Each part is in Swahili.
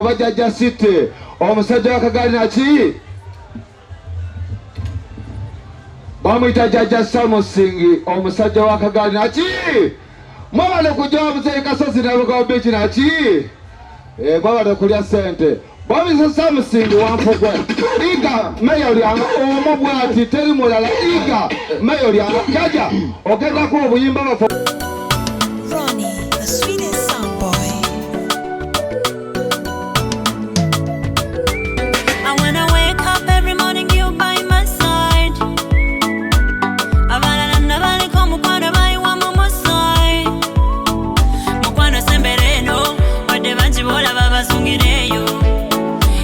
Bajaja City omusajja wakagali naki bamwita Jaja Samusingi omusajja wakagali naki mwabale kujja muzeyi Kasozi naluga beach naki mwabale kulya sente bamwita Samusingi wampugwe iga meyo lyanga omubwati teri mulala iga meyo lyanga jaja ogenda ku obuyimba bafo Ronnie, the sweetest sound boy. And when I wake up every morning, you by my side. Abana nabali ko mukwano bayi wa mu side. Mukwano sembereno, wadde banjibola babazungireyo.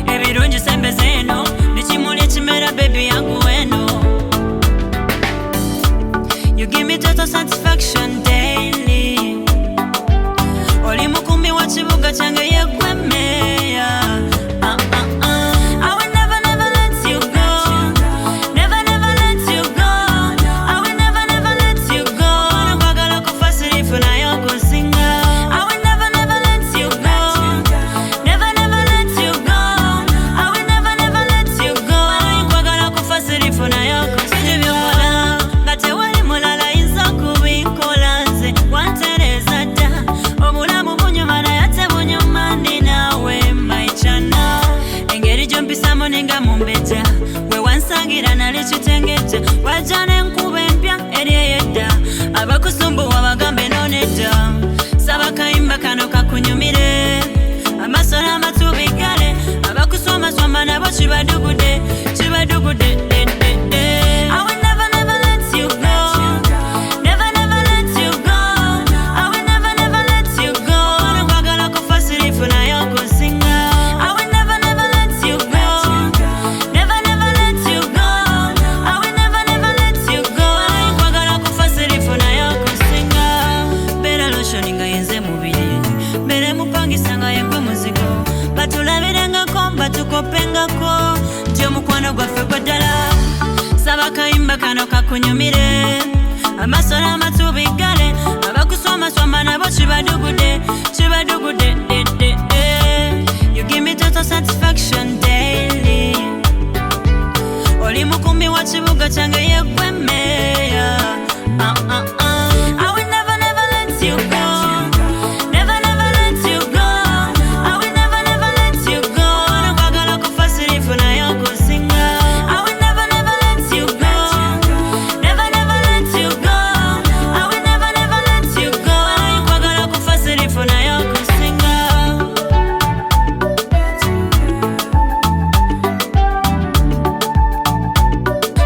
Ebirungi sembezeno, nikimuli ekimera baby yangu eno. You give me total satisfaction daily. Oli mukumi wa kibuga kyange yegwemeya. I will never let you go. Never let you go. I will never let you go. Nakwagala kufa sirifu naye okusinga. I will never let you go. Never let you go. I will never let you go. Nakwagala kufa sirifu naye okusinga. Byokola nga tewali mulala ayinza kubikola nze wantereza dda. Obulamu bunyuma naye ate bunyuma ndi naawe maichana. Engeri gyompisamu ninga mumbejja gwe wansangira nali kitengejja wajja n'enkuba empya eri ey'edda abakusumbuwa bagambe noonedda saba kayimba kano kakunyumire amaaso n'amatu bigale abakuswomaswama nabo kibadugudde I will never let you go. Never let you go. I will never let you go. Nakwagala kufa sirifu naye okusinga. I will never let you go. Never let you go. I will never let you go. Nakwagala kufa sirifu naye okusinga. Beera loshoni nga yenze mubiri mbere mupangisa nga yegwe muzigo batulabirengako batukopengako nti omukwano gwaffe gwa ddala saba kayimba kano kakunyumire amaaso n'amatu bigale abakuswomaswama nabo kibadugudde You give me total satisfaction daily. Oli mukumi wa kibuga kyange yegwemeya. I will never let you go. Never let you go. I will never let you go. Nakwagala kufa sirifu naye okusinga. I will never let you go. Never let you go. I will never let you go. Nakwagala kufa sirifu naye okusinga.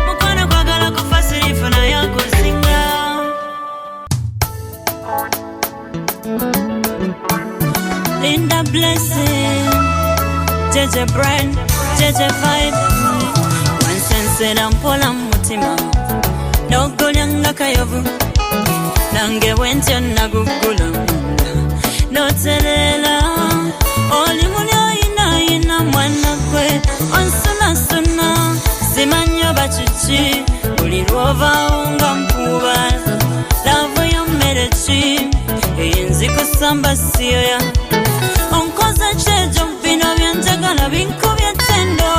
Mukwano kwagala kufa sirifu naye okusinga. Linda Blessing, JJ Brand, JJ Vibe. Wansensera mpola mutima nogolyanga kayovu nange bwentyo nagugula noterera oli muli oyinayina mwana gwe onsunasuna simanyo bakiki buli lwovaawo nga mpuuba laavu yommere ki eyinzikusamba siyoya onkoze kyejo bino byenjagala binkubye ttendo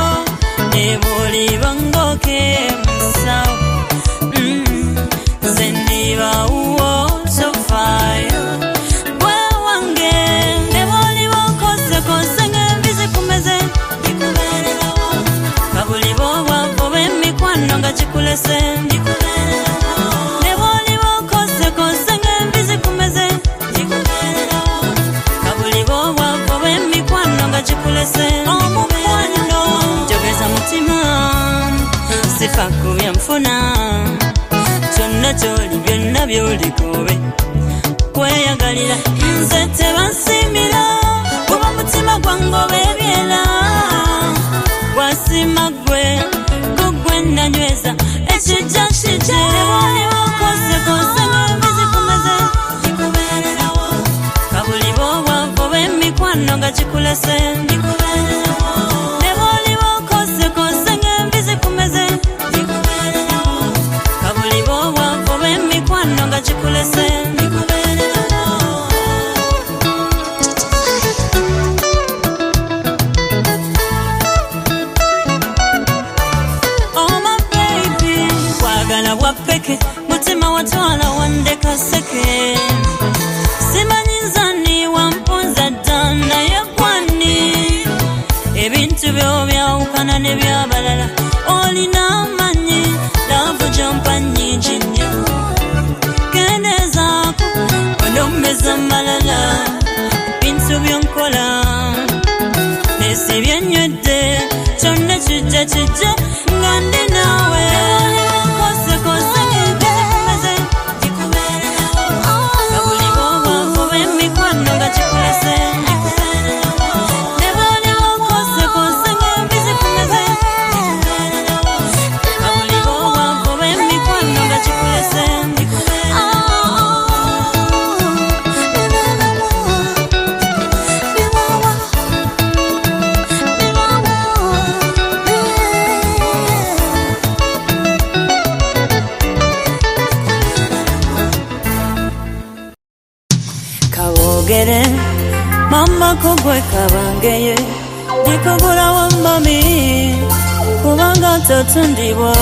ne bw'oliba ng'okemusawo nze ndibaawo tofaayo gwe wange ne bw'oliba okosekose ng'envi zikumeze ndikubeererawo nga buli bw'obwavu b'emikwano nga kikulese ndikubeererawo ne bw'oliba okosekose ng'envi zikumeze ndikubeererawo nga buli bw'obwavu b'emikwano nga kikulese omukwano njogeza mutima sifa ku byenfuna kyonna ky'oli byonna by'olikobe kweyagalira nze tebansiimira kuba mutima gwange obeebyera gwasiima gwe gugwe nanyweza ekijja kijje bw'oliba okosekose ng'envi zikumeze ndikubeererawo nga buli bw'obwavu b'emikwano nga kikulese ndikubeererawo ne bw'oliba okosekose ng'envi zikumeze ndikubeererawo nga buli bw'obwavu b'emikwano nga kikulese ndikubeererawo nebyabalala olina amanyi love jompa nyingi nnyo kendezaako onomeza malala bintu byonkola nesibye nywedde kyonna kijja nga ndi naawe kosekose ngebizikumeze kabuli bwobwavu b'emikwano nga kikulese nebalyawo kosekose ngebizikumeze kabuli bwobwavu b'emikwano nga kikulese Mama kogwe kabangeye dikogora wa mami kubanga totundibwa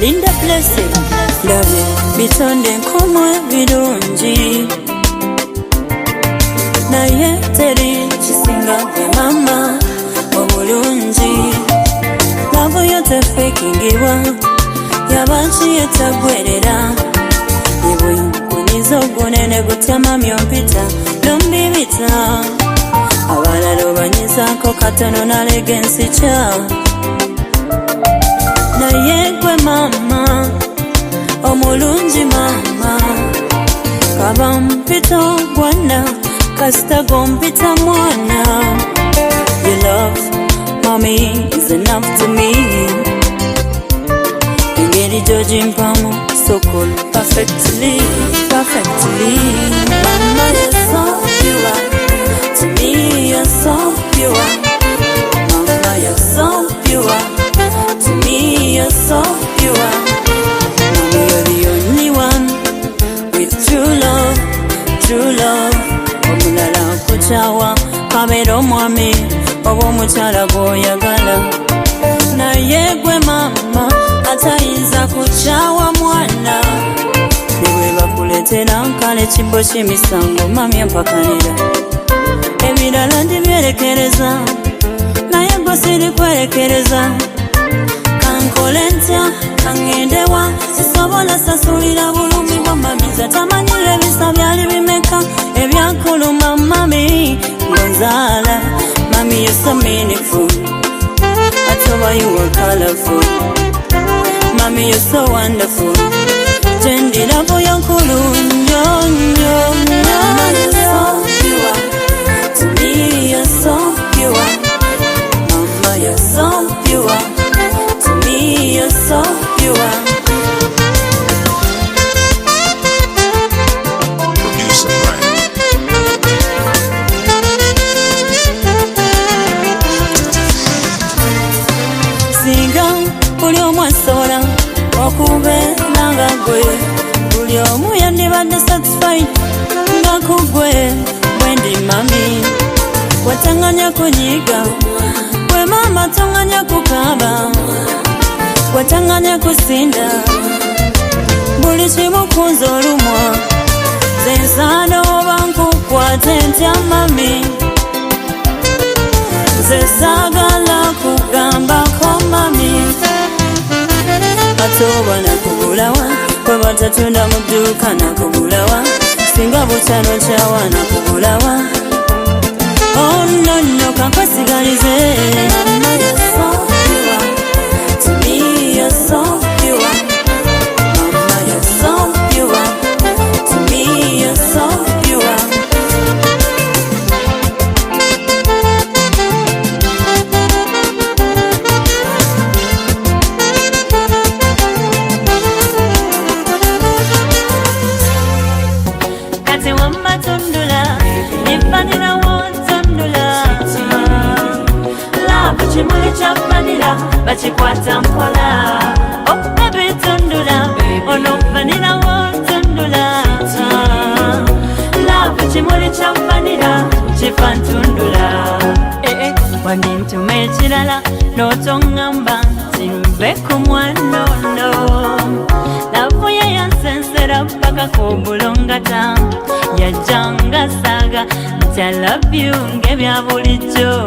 Linda Blessing Love bitonde nkomwe birungi naye teri kisinga gwe mama obulungi love yote fakingibwa yabanchi etagwerera iwe kunizo gunene gutya mami ompita lombibita abalala obanyizako katono nalega ensikya naye gwe mama omulungi mama kaba mpita gwana kasita gompita mwana your love mommy is enough to me engeri gyogimpamu so cool perfectly mama you're so pure to me you're so pure mama you're so pure to me you're so pure mama you're the only one with true love omulala kuchawa kamera omwami oba omukyala gwoyagala naye gwe mama atayinza kuchawa mwana niwe bakuletera nkale kimbo ky'emisango mami ampakanira ebirala ndibyerekereza naye gwe sirikwerekereza kankole ntya kangendewa sisobola sasulira bulumi bwa mamiza tamanyira ebisa byali bimeka ebyakuluma mami ngonzaala mami you're so meaningful atoba you are colorful mami you're so wonderful tendira boya nkulu nnyo nnyo mama you're so pure to me you're so pure mama you're so pure to me you're so pure Producer Brian singa buli omu asobola okubeera nga gwe buli omu yandibadde satisfied nga kugwe bwendi mami watanganya kunyiga gwe mama tonganya kukaba watanganya kusinda buli kimu kunza olumwa zensaana oba nkukwate ntya mami nze saagala kugambako mami ate oba nakugulawa bwe batatunda mu dduuka nakugulawa singa bukyano kyawa nakugulawa oh no no kankwesiganize mama you're so pure to me you're so pure mama you're so pure to me you're so pure kati wamba tundula nifanira wotundula love kimuli kya vanira bakikwata mpola oh baby tundula ono vanira wotundula love kimuli kya vanira kifa ntundula wandintuma ekirala n'otongamba nti nve ku mwanono lavuye yansensera paka ku bulongata yajjanga saga nti I love you ngebya bulijjo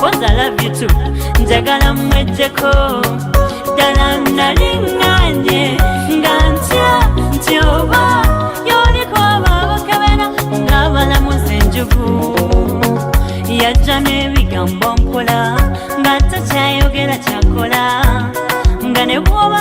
cause I love you too. Njagala mwejjeko ddala nalinganye nga ntya nti oba yoliko ababakabera ng'abalamuza enjugu yajja n'ebigambo mpola nga takyayogera kyakola nga ne bwoba